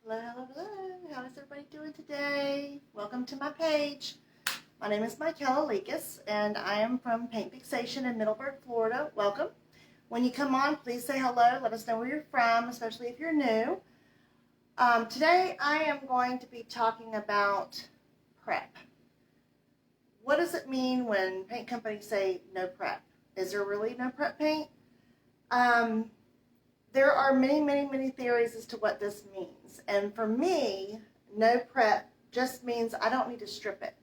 Hello, hello, hello. How is everybody doing today? Welcome to my page. My name is Michaela Lekas, and I am from Paint Fixation in Middleburg, Florida. Welcome. When you come on, please say hello. Let us know where you're from, especially if you're new. Today, I am going to be talking about prep. What does it mean when paint companies say no prep? Is there really no prep paint? There are many theories as to what this means. And for me, no prep just means I don't need to strip it.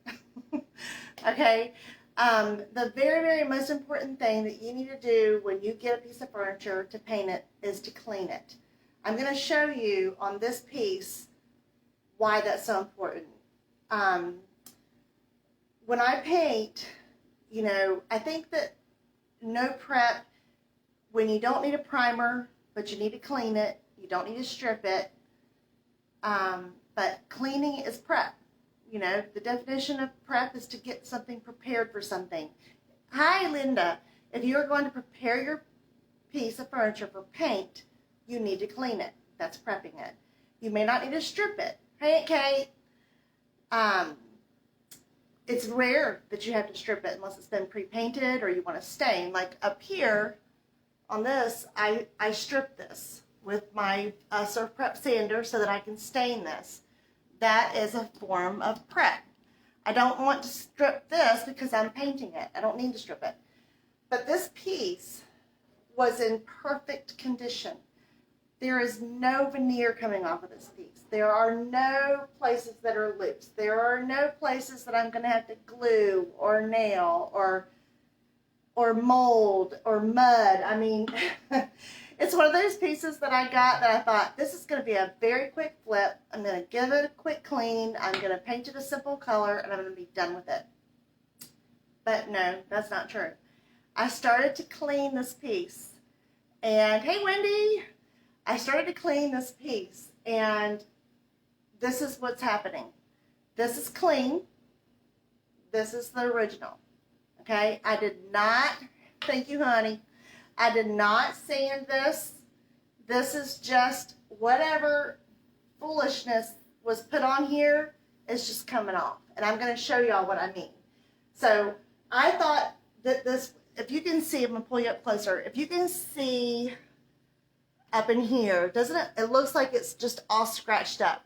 Okay? The very most important thing that you need to do when you get a piece of furniture to paint it is to clean it. I'm going to show you on this piece why that's so important. When I paint, I think that no prep, when you don't need a primer, but you need to clean it, you don't need to strip it, but cleaning is prep. The definition of prep is to get something prepared for something. Hi, Linda. If you're going to prepare your piece of furniture for paint, you need to clean it. That's prepping it. You may not need to strip it. Hey, Kate. It's rare that you have to strip it unless it's been pre-painted or you want to stain. Like up here on this, I stripped this with my Surf Prep sander so that I can stain this. That is a form of prep. I don't want to strip this because I'm painting it. I don't need to strip it. But this piece was in perfect condition. There is no veneer coming off of this piece. There are no places that are loose. There are no places that I'm going to have to glue or nail or mold or mud. I mean, it's one of those pieces that I got that I thought, this is going to be a very quick flip. I'm going to give it a quick clean. I'm going to paint it a simple color, and I'm going to be done with it. But no, that's not true. I started to clean this piece. And, hey, Wendy! I started to clean this piece, and this is what's happening. This is clean. This is the original. Okay, I did not, thank you, honey. I did not sand this. This is just whatever foolishness was put on here is just coming off. And I'm going to show y'all what I mean. So I thought that this, if you can see, I'm going to pull you up closer. If you can see up in here, doesn't it? It looks like it's just all scratched up.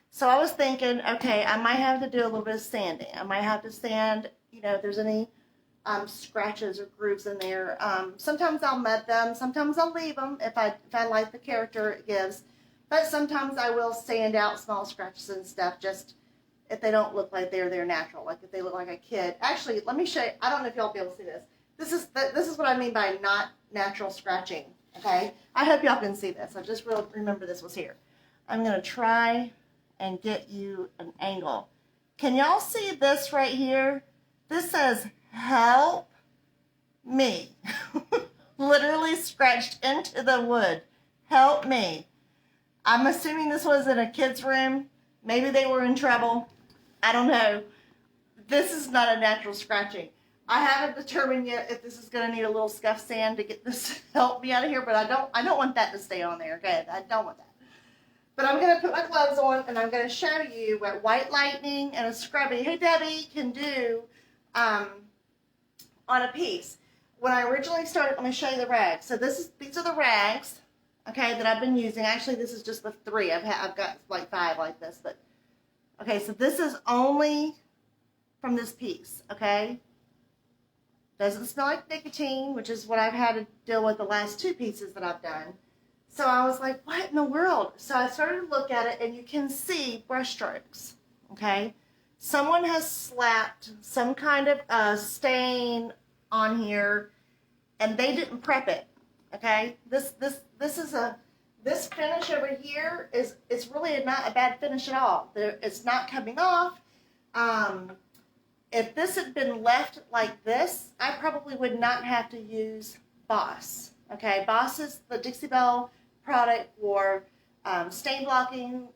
So I was thinking, okay, I might have to do a little bit of sanding. I might have to sand, if there's any scratches or grooves in there. Sometimes I'll mud them. Sometimes I'll leave them if I like the character it gives. But sometimes I will sand out small scratches and stuff just if they don't look like they're natural, like if they look like a kid. Actually, let me show you. I don't know if y'all will be able to see this. This is what I mean by not natural scratching. Okay? I hope y'all can see this. I just remember this was here. I'm going to try and get you an angle. Can y'all see this right here? This says, help me. Literally scratched into the wood. Help me. I'm assuming this was in a kid's room. Maybe they were in trouble. I don't know. This is not a natural scratching. I haven't determined yet if this is going to need a little scuff sand to get this to help me out of here, but I don't want that to stay on there. Okay, I don't want that. But I'm going to put my gloves on, and I'm going to show you what White Lightning and a scrubby, hey Debbie, can do on a piece. When I originally started, let me show you the rags. So these are the rags, okay, that I've been using. Actually, this is just the 3. I've got like 5 like this, but okay. So this is only from this piece, okay. Doesn't smell like nicotine, which is what I've had to deal with the last 2 pieces that I've done. So I was like, what in the world? So I started to look at it, and you can see brush strokes, okay? Someone has slapped some kind of stain on here, and they didn't prep it, okay? This finish over here it's really not a bad finish at all. It's not coming off. If this had been left like this, I probably would not have to use Boss. Okay, Boss is the Dixie Belle product for stain blocking,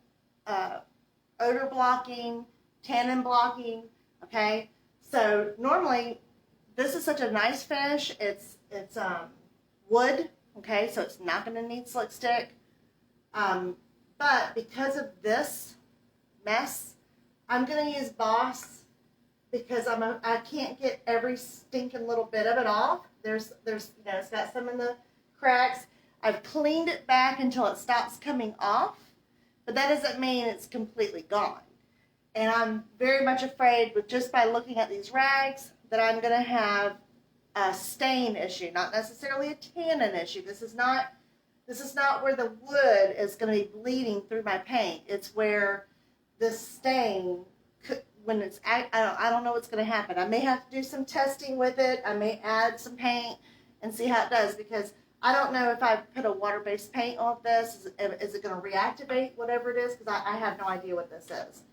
odor blocking, tannin blocking. Okay, so normally this is such a nice finish. It's wood. Okay, so it's not going to need slick stick. But because of this mess, I'm going to use Boss because I can't get every stinking little bit of it off. There's it's got some in the cracks. I've cleaned it back until it stops coming off, but that doesn't mean it's completely gone. And I'm very much afraid with just by looking at these rags that I'm going to have a stain issue, not necessarily a tannin issue. This is not where the wood is going to be bleeding through my paint. It's where this stain could, when it's, I don't know what's going to happen. I may have to do some testing with it. I may add some paint and see how it does, because I don't know if I put a water-based paint on this, is it going to reactivate whatever it is? Because I have no idea what this is.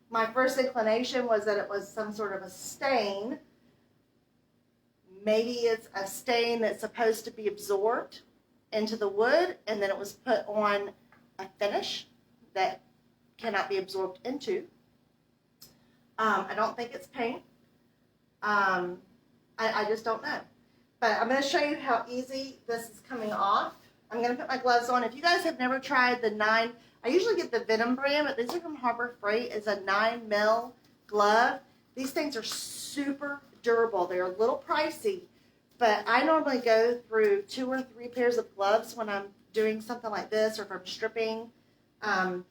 My first inclination was that it was some sort of a stain. Maybe it's a stain that's supposed to be absorbed into the wood, and then it was put on a finish that cannot be absorbed into. I don't think it's paint. I just don't know. But I'm going to show you how easy this is coming off. I'm going to put my gloves on. If you guys have never tried the 9, I usually get the Venom brand, but these are from Harbor Freight. It's a 9mm glove. These things are super durable. They're a little pricey, but I normally go through 2 or 3 pairs of gloves when I'm doing something like this, or if I'm stripping. And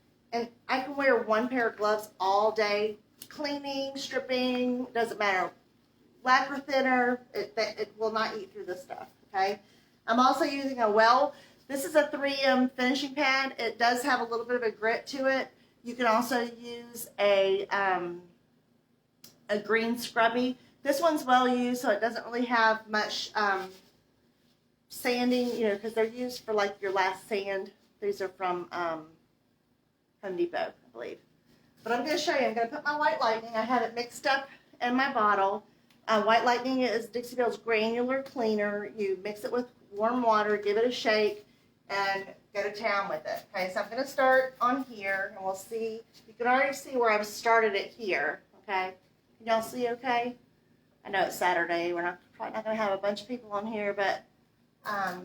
I can wear 1 pair of gloves all day, cleaning, stripping, doesn't matter. Lacquer thinner, it will not eat through this stuff, okay? I'm also using a this is a 3M finishing pad. It does have a little bit of a grit to it. You can also use a green scrubby. This one's well used, so it doesn't really have much sanding, because they're used for like your last sand. These are from Home Depot, I believe. But I'm going to show you. I'm going to put my White Lightning. I have it mixed up in my bottle. White Lightning is Dixie Belle's granular cleaner. You mix it with warm water, give it a shake, and go to town with it. Okay, so I'm going to start on here, and we'll see. You can already see where I've started it here. Okay, can y'all see okay? I know it's Saturday. We're probably not going to have a bunch of people on here, but I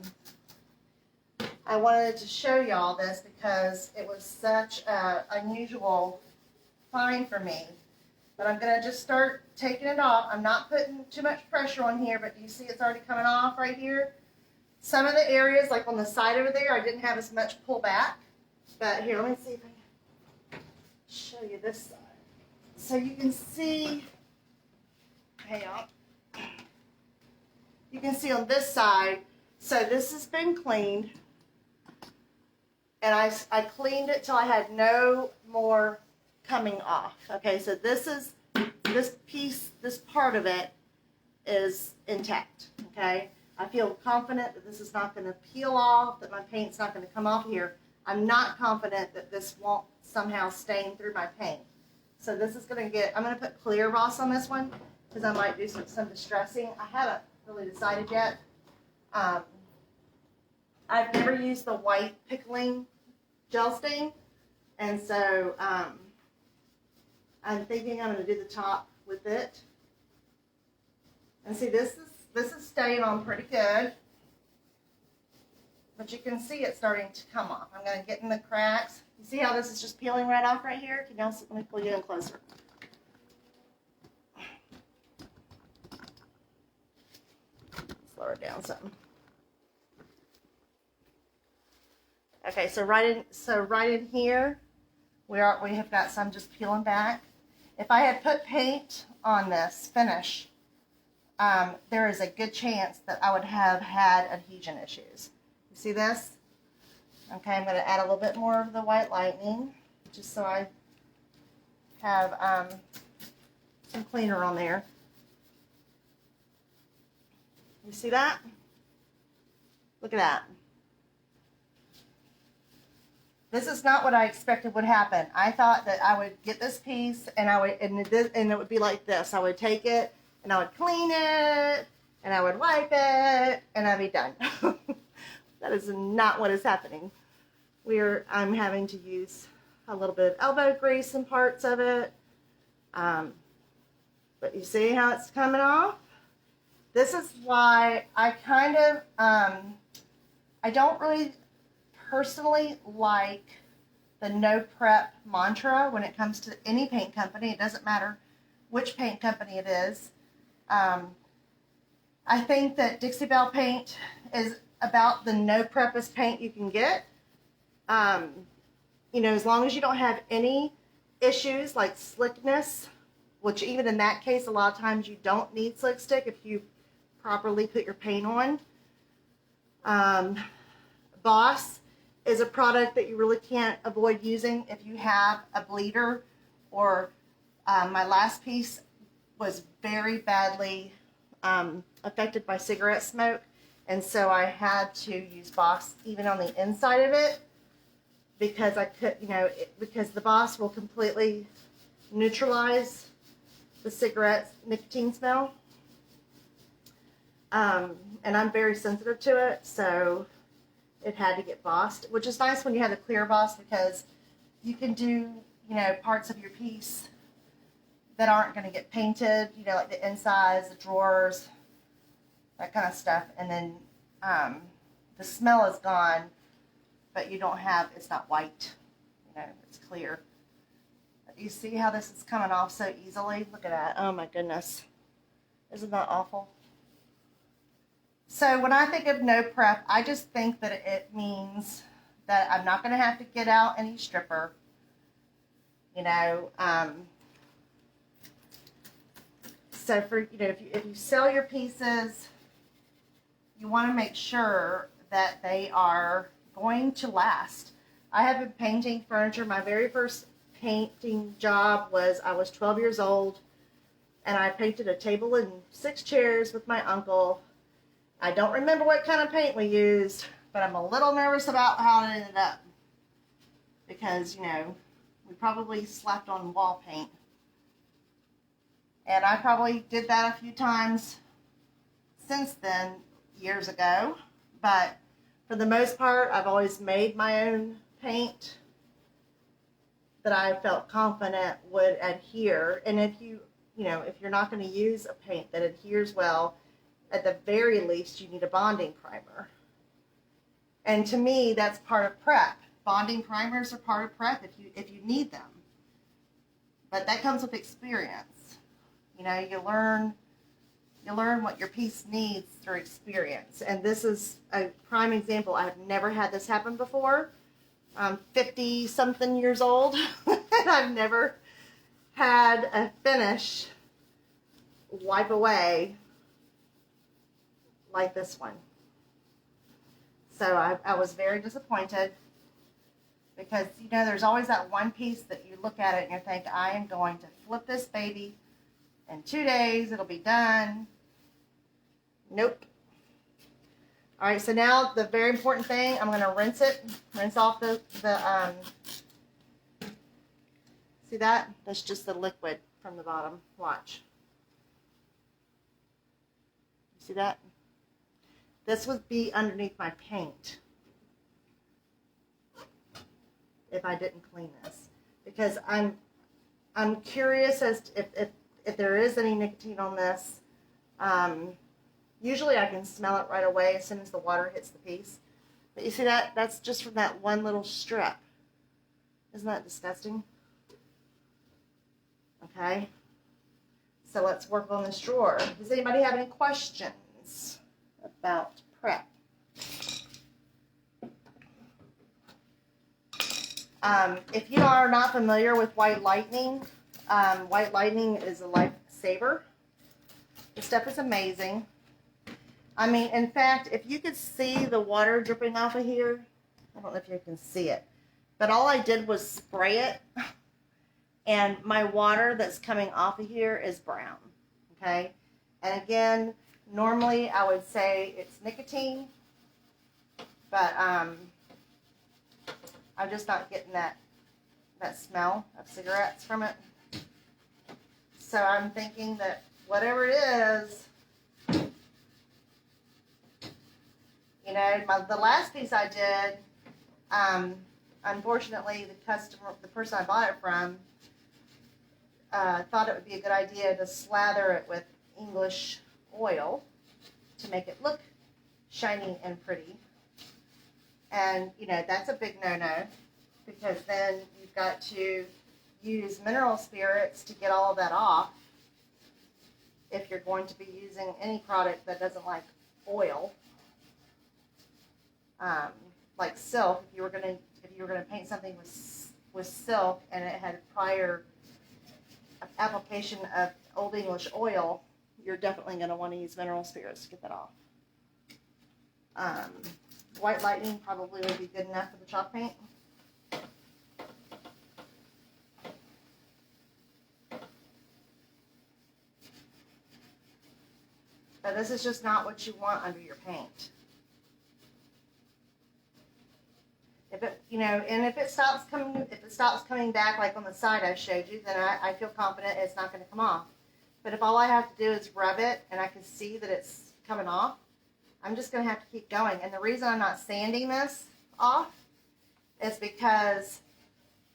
wanted to show y'all this because it was such an unusual find for me. But I'm going to just start taking it off. I'm not putting too much pressure on here, but you see it's already coming off right here. Some of the areas, like on the side over there, I didn't have as much pull back. But here, let me see if I can show you this side. So you can see, hang on. You can see on this side, so this has been cleaned. And I cleaned it till I had no more coming off. Okay, so this part of it is intact. Okay, I feel confident that this is not going to peel off, that my paint's not going to come off here. I'm not confident that this won't somehow stain through my paint. So this is going to I'm going to put clear Boss on this one because I might do some distressing. I haven't really decided yet. I've never used the white pickling gel stain, and so I'm thinking I'm going to do the top with it. And see, this is staying on pretty good, but you can see it starting to come off. I'm going to get in the cracks. You see how this is just peeling right off right here? Can y'all see? Let me pull you in closer. Slow it down some. Okay, so right in here, we have got some just peeling back. If I had put paint on this finish, there is a good chance that I would have had adhesion issues. You see this? Okay, I'm going to add a little bit more of the White Lightning, just so I have some cleaner on there. You see that? Look at that. This is not what I expected would happen. I thought that I would get this piece and it would be like this. I would take it and I would clean it and I would wipe it and I'd be done. That is not what is happening. I'm having to use a little bit of elbow grease in parts of it. But you see how it's coming off? This is why I kind of, I don't really personally like the no prep mantra when it comes to any paint company. It doesn't matter which paint company it is. I think that Dixie Belle paint is about the no prepest paint you can get. You know, as long as you don't have any issues like slickness, which even in that case, a lot of times you don't need slick stick if you properly put your paint on. Boss is a product that you really can't avoid using if you have a bleeder, or my last piece was very badly affected by cigarette smoke, and so I had to use Boss even on the inside of it because I could, you know, because the Boss will completely neutralize the cigarette nicotine smell. And I'm very sensitive to it, so it had to get bossed, which is nice when you have the clear boss because you can do, you know, parts of your piece that aren't going to get painted, you know, like the insides, the drawers, that kind of stuff, and then the smell is gone, but you don't have, it's not white, you know, it's clear. You see how this is coming off so easily? Look at that. Oh my goodness. Isn't that awful? So when I think of no prep, I just think that it means that I'm not going to have to get out any stripper. You know, so for, you know, if you sell your pieces, you want to make sure that they are going to last. I have been painting furniture. My very first painting job was, I was 12 years old, and I painted a table and 6 chairs with my uncle. I don't remember what kind of paint we used, but I'm a little nervous about how it ended up because, you know, we probably slapped on wall paint. And I probably did that a few times since then, years ago. But for the most part, I've always made my own paint that I felt confident would adhere. And if you know, if you're not going to use a paint that adheres well, at the very least, you need a bonding primer. And to me, that's part of prep. Bonding primers are part of prep if you need them. But that comes with experience. You know, you learn what your piece needs through experience. And this is a prime example. I have never had this happen before. I'm 50-something years old, and I've never had a finish wipe away like this one. So I was very disappointed because, you know, there's always that one piece that you look at it and you think, I am going to flip this baby in 2 days, it'll be done. Nope. All right, so now the very important thing, I'm going to rinse off the see that? That's just the liquid from the bottom. Watch. See that? This would be underneath my paint if I didn't clean this, because I'm curious as to if there is any nicotine on this. Usually I can smell it right away as soon as the water hits the piece. But you see that? That's just from that one little strip. Isn't that disgusting? Okay. So let's work on this drawer. Does anybody have any questions about prep? If you are not familiar with White Lightning is a lifesaver. This stuff is amazing. I mean, in fact, if you could see the water dripping off of here, I don't know if you can see it, but all I did was spray it, and my water that's coming off of here is brown, okay? And again, normally I would say it's nicotine, but I'm just not getting that smell of cigarettes from it. So I'm thinking that whatever it is, you know, the last piece I did, unfortunately, the person I bought it from, thought it would be a good idea to slather it with English oil to make it look shiny and pretty. And, you know, that's a big no-no. because then you've got to use mineral spirits to get all of that off if you're going to be using any product that doesn't like oil. Like silk, if you were gonna paint something with silk and it had prior application of Old English oil, you're definitely going to want to use mineral spirits to get that off. White lightning probably would be good enough for the chalk paint. But this is just not what you want under your paint. If it, and if it stops coming back like on the side I showed you, then I feel confident it's not going to come off. But if all I have to do is rub it and I can see that it's coming off, I'm just going to have to keep going. And the reason I'm not sanding this off is because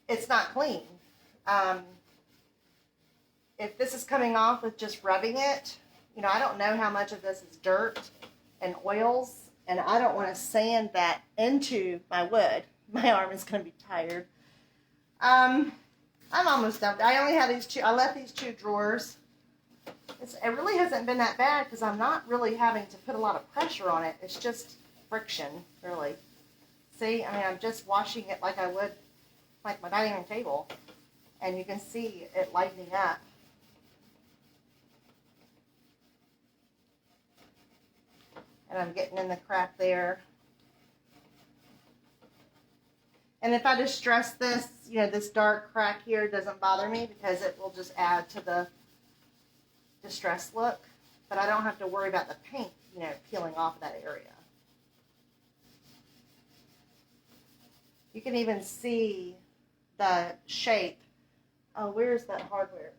it's not clean. If this is coming off with just rubbing it, I don't know how much of this is dirt and oils, and I don't want to sand that into my wood. My arm is going to be tired. I'm almost done. I only have these two. I left these two drawers. It really hasn't been that bad because I'm not really having to put a lot of pressure on it. It's just friction, really. See, I'm just washing it like I would like my dining room table, and you can see it lightening up. And I'm getting in the crack there. And if I distress this, this dark crack here doesn't bother me because it will just add to the distressed look. But I don't have to worry about the paint, peeling off that area. You can even see the shape. Oh, where's that hardware?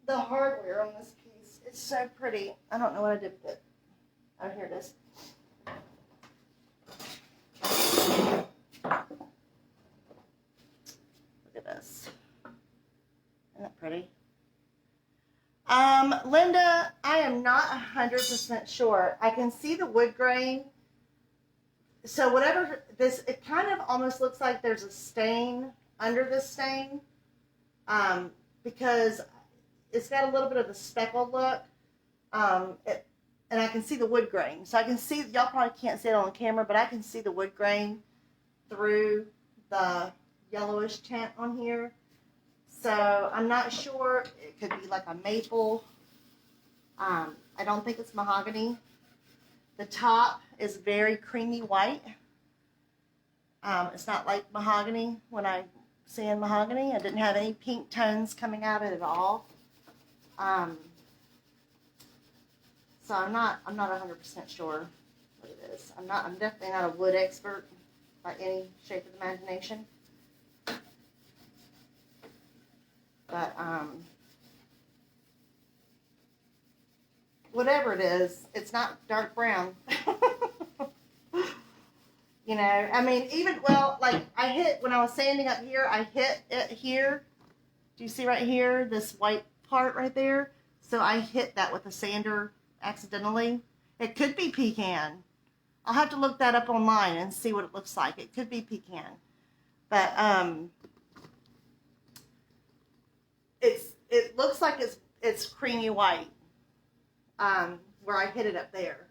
The hardware on this piece. It's so pretty. I don't know what I did with it. Oh, here it is. Look at this. Isn't that pretty? Linda, I am not 100% sure. I can see the wood grain. So whatever this, it kind of almost looks like there's a stain under this stain, because it's got a little bit of a speckled look. And I can see the wood grain. So I can see, y'all probably can't see it on camera, but I can see the wood grain through the yellowish tint on here. So I'm not sure. It could be like a maple. I don't think it's mahogany. The top is very creamy white. It's not like mahogany. When I sand mahogany, I didn't have any pink tones coming out of it at all. So I'm not 100% sure what it is. I'm definitely not a wood expert by any shape of the imagination. But whatever it is, it's not dark brown. When I was sanding up here, I hit it here. Do you see right here, this white part right there? So I hit that with a sander accidentally. It could be pecan. I'll have to look that up online and see what it looks like. It could be pecan. But it looks like it's creamy white where I hit it up there.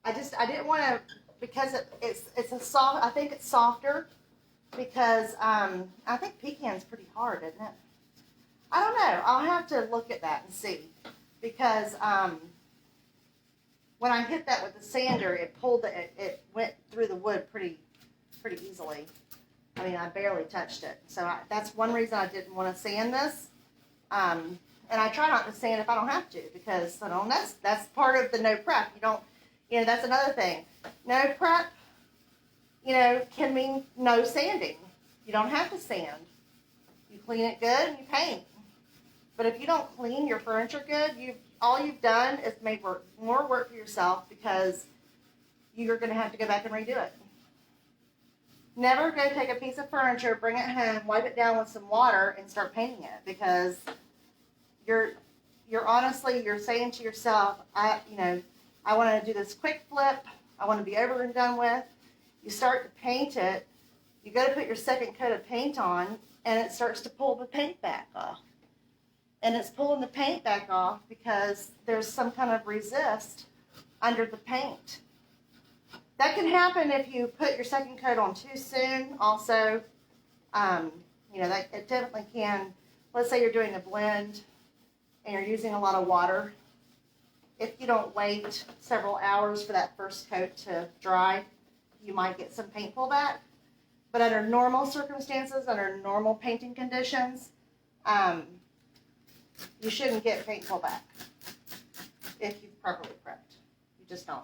I didn't want to, because it's a soft, I think it's softer because I think pecan's pretty hard, isn't it? I don't know. I'll have to look at that and see. Because when I hit that with the sander, it went through the wood pretty easily. I barely touched it. So that's one reason I didn't want to sand this. And I try not to sand if I don't have to, because that's part of the no prep. You don't, that's another thing. No prep, can mean no sanding. You don't have to sand. You clean it good and you paint. But if you don't clean your furniture good, all you've done is made more work for yourself, because you're going to have to go back and redo it. Never go take a piece of furniture, bring it home, wipe it down with some water, and start painting it, because you're saying to yourself, I want to do this quick flip. I want to be over and done with. You start to paint it, you go to put your second coat of paint on, and it starts to pull the paint back off. And it's pulling the paint back off because there's some kind of resist under the paint. That can happen if you put your second coat on too soon. Also, you know, that it definitely can. Let's say you're doing a blend and you're using a lot of water. If you don't wait several hours for that first coat to dry, you might get some paint pullback. But under normal circumstances, under normal painting conditions, you shouldn't get paint pullback if you've properly prepped. You just don't.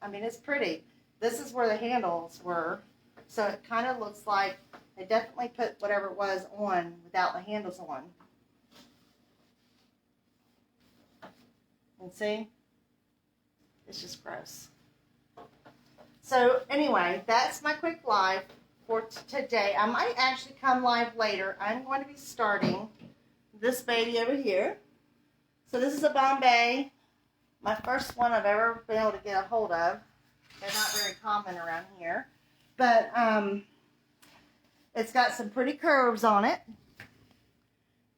I mean, it's pretty. This is where the handles were. So it kind of looks like they definitely put whatever it was on without the handles on. And see? It's just gross. So anyway, that's my quick live for today. I might actually come live later. I'm going to be starting this baby over here. So this is a Bombay. My first one I've ever been able to get a hold of. They're not very common around here. But it's got some pretty curves on it.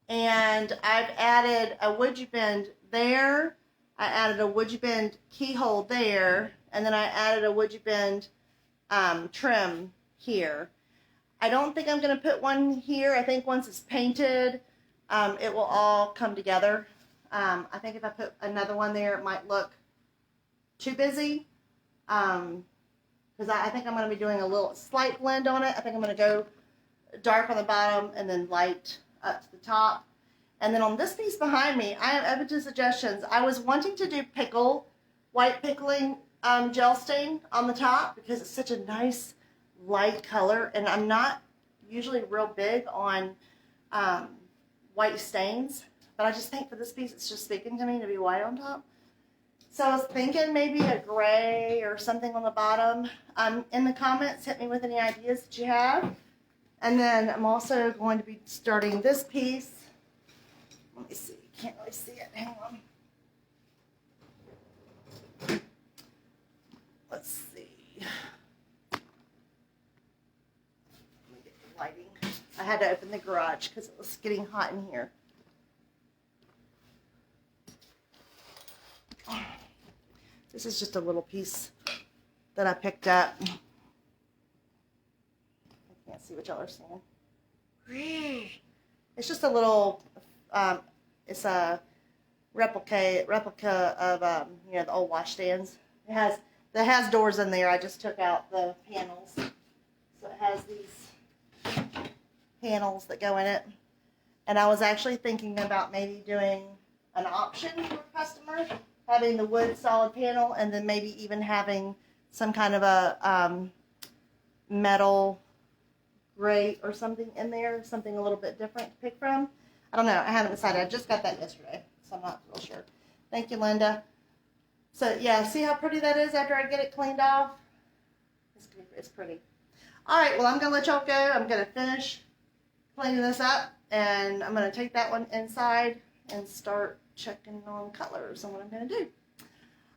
And I've added a woodgie bend there. I added a woodgie bend keyhole there. And then I added a woodgie bend trim here. I don't think I'm going to put one here. I think once it's painted, it will all come together. I think if I put another one there, it might look too busy. Because I think I'm going to be doing a little slight blend on it. I think I'm going to go dark on the bottom and then light up to the top. And then on this piece behind me, I have open to suggestions. I was wanting to do white pickling gel stain on the top because it's such a nice light color. And I'm not usually real big on white stains. But I just think for this piece, it's just speaking to me to be white on top. So I was thinking maybe a gray or something on the bottom. In the comments, hit me with any ideas that you have. And then I'm also going to be starting this piece. Let me see. Can't really see it. Hang on. Let's see. Let me get the lighting. I had to open the garage because it was getting hot in here. This is just a little piece that I picked up. I can't see what y'all are seeing. It's just a little, it's a replica of, you know, the old wash stands. It has doors in there. I just took out the panels. So it has these panels that go in it. And I was actually thinking about maybe doing an option for a customer, having the wood solid panel, and then maybe even having some kind of a metal grate or something in there, something a little bit different to pick from. I don't know. I haven't decided. I just got that yesterday, so I'm not real sure. Thank you, Linda. So, yeah, see how pretty that is after I get it cleaned off? It's pretty. All right, well, I'm going to let y'all go. I'm going to finish cleaning this up, and I'm going to take that one inside and start checking on colors and what I'm going to do.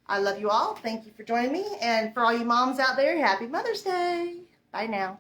I love you all. Thank you for joining me. And for all you moms out there, happy Mother's Day. Bye now.